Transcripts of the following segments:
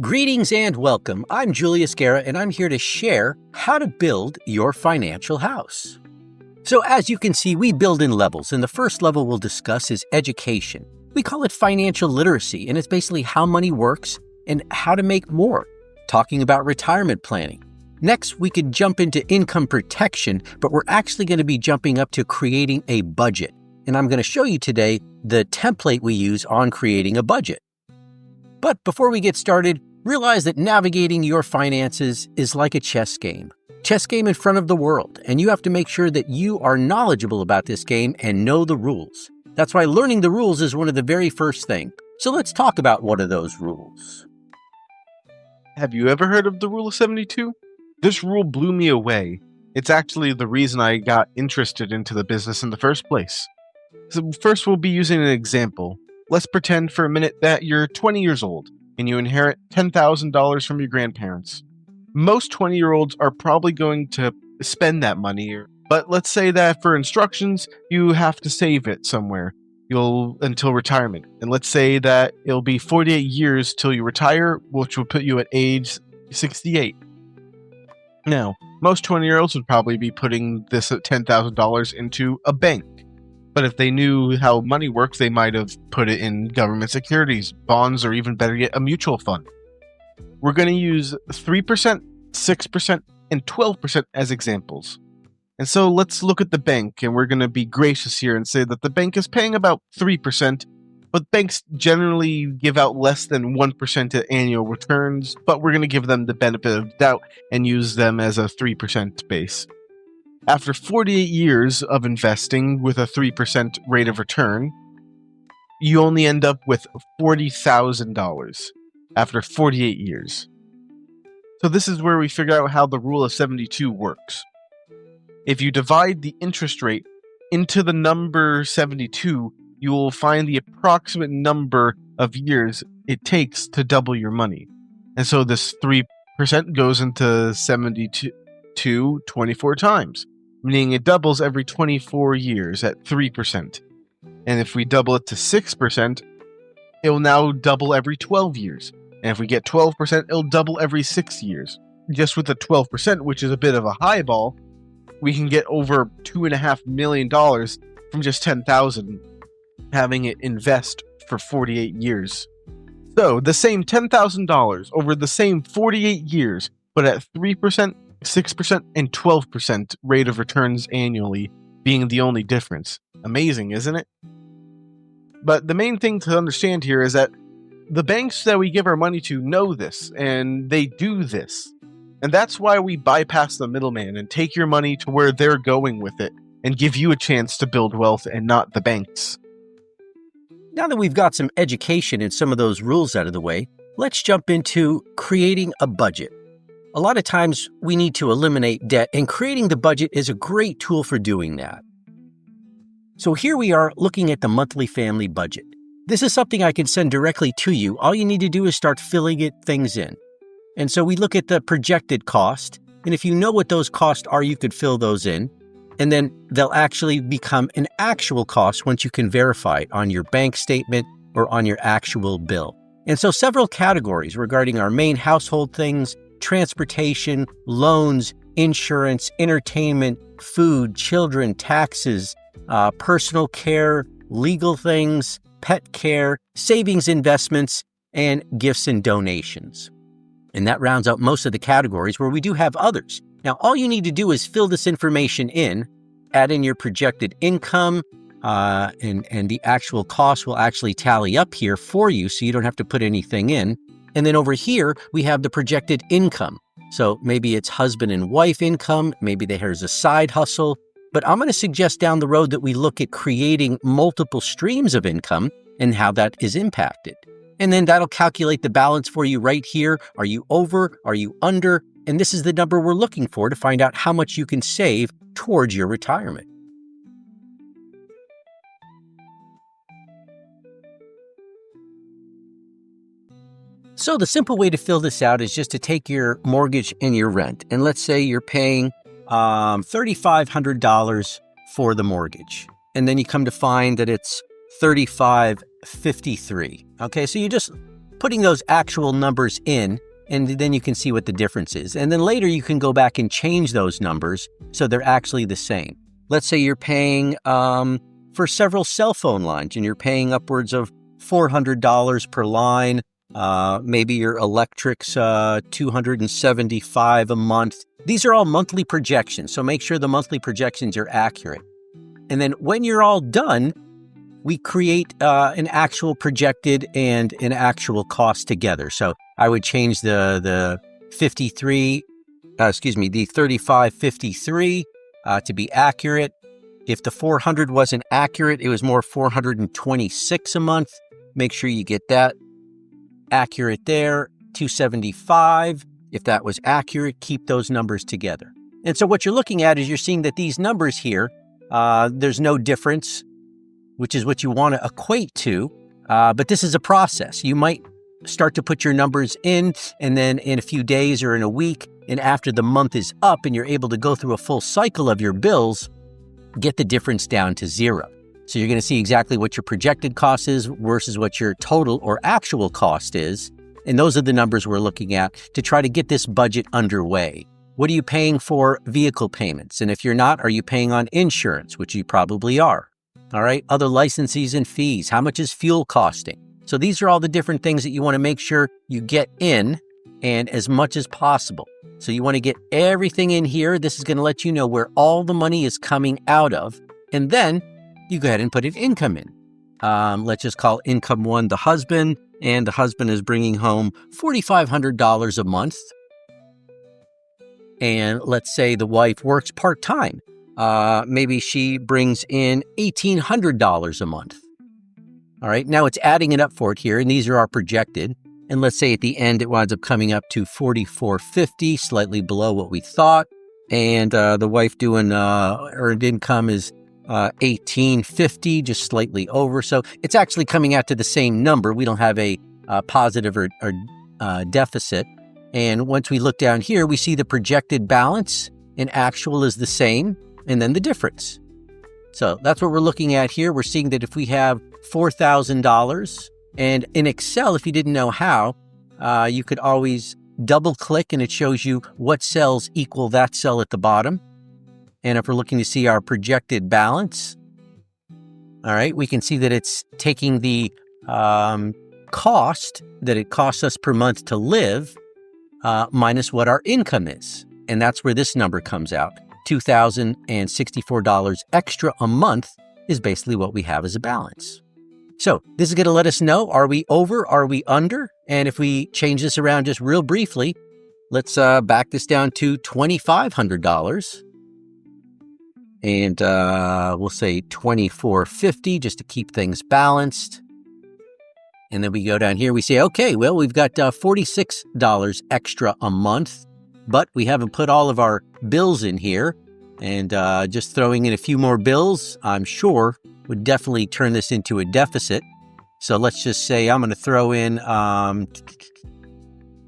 Greetings and welcome. I'm Julius Guerra, and I'm here to share how to build your financial house. So as you can see, we build in levels, and the first level we'll discuss is education. We call it financial literacy, and it's basically how money works and how to make more, talking about retirement planning. Next, we could jump into income protection, but we're actually going to be jumping up to creating a budget. And I'm going to show you today the template we use on creating a budget. But before we get started, realize that navigating your finances is like a chess game. Chess game in front of the world, and you have to make sure that you are knowledgeable about this game and know the rules. That's why learning the rules is one of the very first things. So let's talk about one of those rules. Have you ever heard of the Rule of 72? This rule blew me away. It's actually the reason I got interested into the business in the first place. So first we'll be using an example. Let's pretend for a minute that you're 20 years old and you inherit $10,000 from your grandparents. Most 20-year-olds are probably going to spend that money, but let's say that for instructions, you have to save it somewhere until retirement. And let's say that it'll be 48 years till you retire, which will put you at age 68. Now, most 20-year-olds would probably be putting this $10,000 into a bank. But if they knew how money works, they might have put it in government securities, bonds, or even better yet, a mutual fund. We're going to use 3%, 6%, and 12% as examples. And so let's look at the bank, and we're going to be gracious here and say that the bank is paying about 3%, but banks generally give out less than 1% at annual returns, but we're going to give them the benefit of doubt and use them as a 3% base. After 48 years of investing with a 3% rate of return, you only end up with $40,000 after 48 years. So this is where we figure out how the Rule of 72 works. If you divide the interest rate into the number 72, you will find the approximate number of years it takes to double your money. And so this 3% goes into 72 24 times. Meaning it doubles every 24 years at 3%. And if we double it to 6%, it will now double every 12 years. And if we get 12%, it'll double every 6 years. Just with the 12%, which is a bit of a high ball, we can get over $2.5 million from just $10,000, having it invest for 48 years. So the same $10,000 over the same 48 years, but at 3%, 6% and 12% rate of returns annually being the only difference. Amazing, isn't it? But the main thing to understand here is that the banks that we give our money to know this, and they do this. And that's why we bypass the middleman and take your money to where they're going with it and give you a chance to build wealth and not the banks. Now that we've got some education and some of those rules out of the way, let's jump into creating a budget. A lot of times we need to eliminate debt, and creating the budget is a great tool for doing that. So here we are looking at the monthly family budget. This is something I can send directly to you. All you need to do is start filling things in. And so we look at the projected cost, and if you know what those costs are, you could fill those in, and then they'll actually become an actual cost once you can verify it on your bank statement or on your actual bill. And so several categories regarding our main household things: transportation, loans, insurance, entertainment, food, children, taxes, personal care, legal things, pet care, savings, investments, and gifts and donations. And that rounds out most of the categories where we do have others. Now, all you need to do is fill this information in, add in your projected income, and the actual cost will actually tally up here for you, so you don't have to put anything in. And then over here, we have the projected income. So maybe it's husband and wife income, maybe there's a side hustle. But I'm going to suggest down the road that we look at creating multiple streams of income and how that is impacted. And then that'll calculate the balance for you right here. Are you over? Are you under? And this is the number we're looking for to find out how much you can save towards your retirement. So the simple way to fill this out is just to take your mortgage and your rent. And let's say you're paying $3,500 for the mortgage. And then you come to find that it's $3,553. Okay, so you just putting those actual numbers in, and then you can see what the difference is. And then later you can go back and change those numbers so they're actually the same. Let's say you're paying for several cell phone lines and you're paying upwards of $400 per line. Maybe your electric's $275 a month. These are all monthly projections, so make sure the monthly projections are accurate. And then when you're all done, we create an actual projected and an actual cost together. So I would change the 3553 to be accurate. If the 400 wasn't accurate, it was more 426 a month. Make sure you get that accurate there. 275, if that was accurate, keep those numbers together. And so what you're looking at is you're seeing that these numbers here, there's no difference, which is what you want to equate to. But this is a process. You might start to put your numbers in, and then in a few days or in a week, and after the month is up and you're able to go through a full cycle of your bills, get the difference down to zero. So you're going to see exactly what your projected cost is versus what your total or actual cost is. And those are the numbers we're looking at to try to get this budget underway. What are you paying for vehicle payments? And if you're not, are you paying on insurance, which you probably are? All right. Other licenses and fees. How much is fuel costing? So these are all the different things that you want to make sure you get in, and as much as possible. So you want to get everything in here. This is going to let you know where all the money is coming out of. And then you go ahead and put an income in. Let's just call income one the husband, and the husband is bringing home $4,500 a month. And let's say the wife works part-time. Maybe she brings in $1,800 a month. All right, now it's adding it up for it here, and these are our projected. And let's say at the end, it winds up coming up to $4,450, slightly below what we thought. And the wife doing earned income is $1,850, just slightly over. So it's actually coming out to the same number. We don't have a positive or deficit. And once we look down here, we see the projected balance and actual is the same, and then the difference. So that's what we're looking at here. We're seeing that if we have $4,000, and in Excel, if you didn't know how, you could always double click and it shows you what cells equal that cell at the bottom. And if we're looking to see our projected balance, all right, we can see that it's taking the cost that it costs us per month to live minus what our income is. And that's where this number comes out. $2,064 extra a month is basically what we have as a balance. So this is going to let us know, are we over, are we under? And if we change this around just real briefly, let's back this down to $2,500. And we'll say $2,450 just to keep things balanced. And then we go down here, we say, okay, well, we've got $46 extra a month, but we haven't put all of our bills in here. And just throwing in a few more bills, I'm sure, would definitely turn this into a deficit. So let's just say I'm going to throw in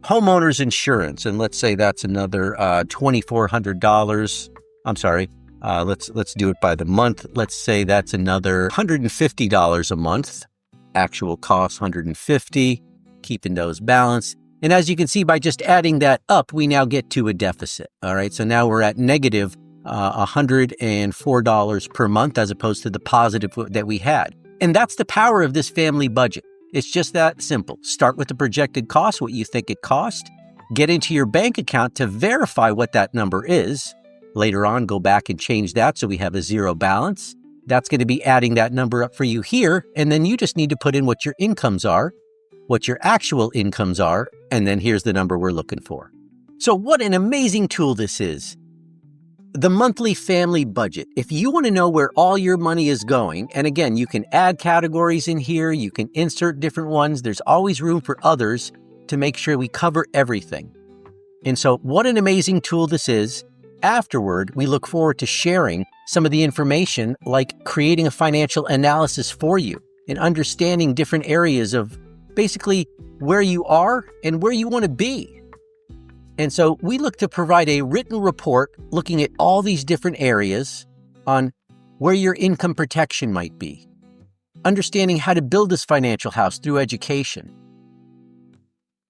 homeowners insurance, and let's say that's another $2,400. I'm sorry. Let's do it by the month. Let's say that's another $150 a month. Actual cost $150. Keeping those balanced. And as you can see, by just adding that up, we now get to a deficit. All right. So now we're at negative $104 per month as opposed to the positive that we had. And that's the power of this family budget. It's just that simple. Start with the projected cost, what you think it cost. Get into your bank account to verify what that number is. Later on, go back and change that so we have a zero balance. That's going to be adding that number up for you here. And then you just need to put in what your incomes are, what your actual incomes are, and then here's the number we're looking for. So what an amazing tool this is. The monthly family budget. If you want to know where all your money is going, and again, you can add categories in here, you can insert different ones. There's always room for others to make sure we cover everything. And so what an amazing tool this is. Afterward, we look forward to sharing some of the information, like creating a financial analysis for you and understanding different areas of basically where you are and where you want to be. And so we look to provide a written report looking at all these different areas on where your income protection might be, understanding how to build this financial house through education,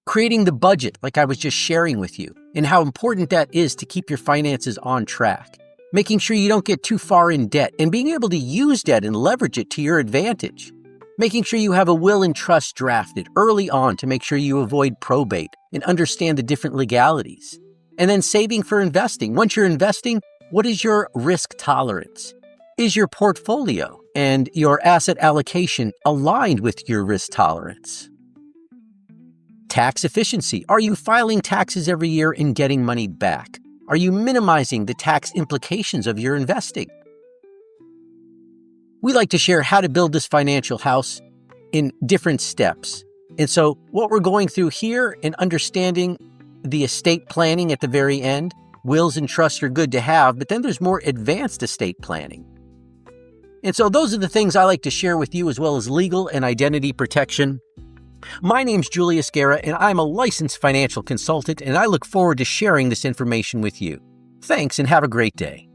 creating the budget like I was just sharing with you, and how important that is to keep your finances on track, making sure you don't get too far in debt and being able to use debt and leverage it to your advantage, making sure you have a will and trust drafted early on to make sure you avoid probate and understand the different legalities, and then saving for investing. Once you're investing, what is your risk tolerance? Is your portfolio and your asset allocation aligned with your risk tolerance? Tax efficiency. Are you filing taxes every year and getting money back? Are you minimizing the tax implications of your investing? We like to share how to build this financial house in different steps. And so what we're going through here and understanding the estate planning at the very end, wills and trusts are good to have, but then there's more advanced estate planning. And so those are the things I like to share with you, as well as legal and identity protection. My name's Julius Guerra, and I'm a licensed financial consultant, and I look forward to sharing this information with you. Thanks, and have a great day.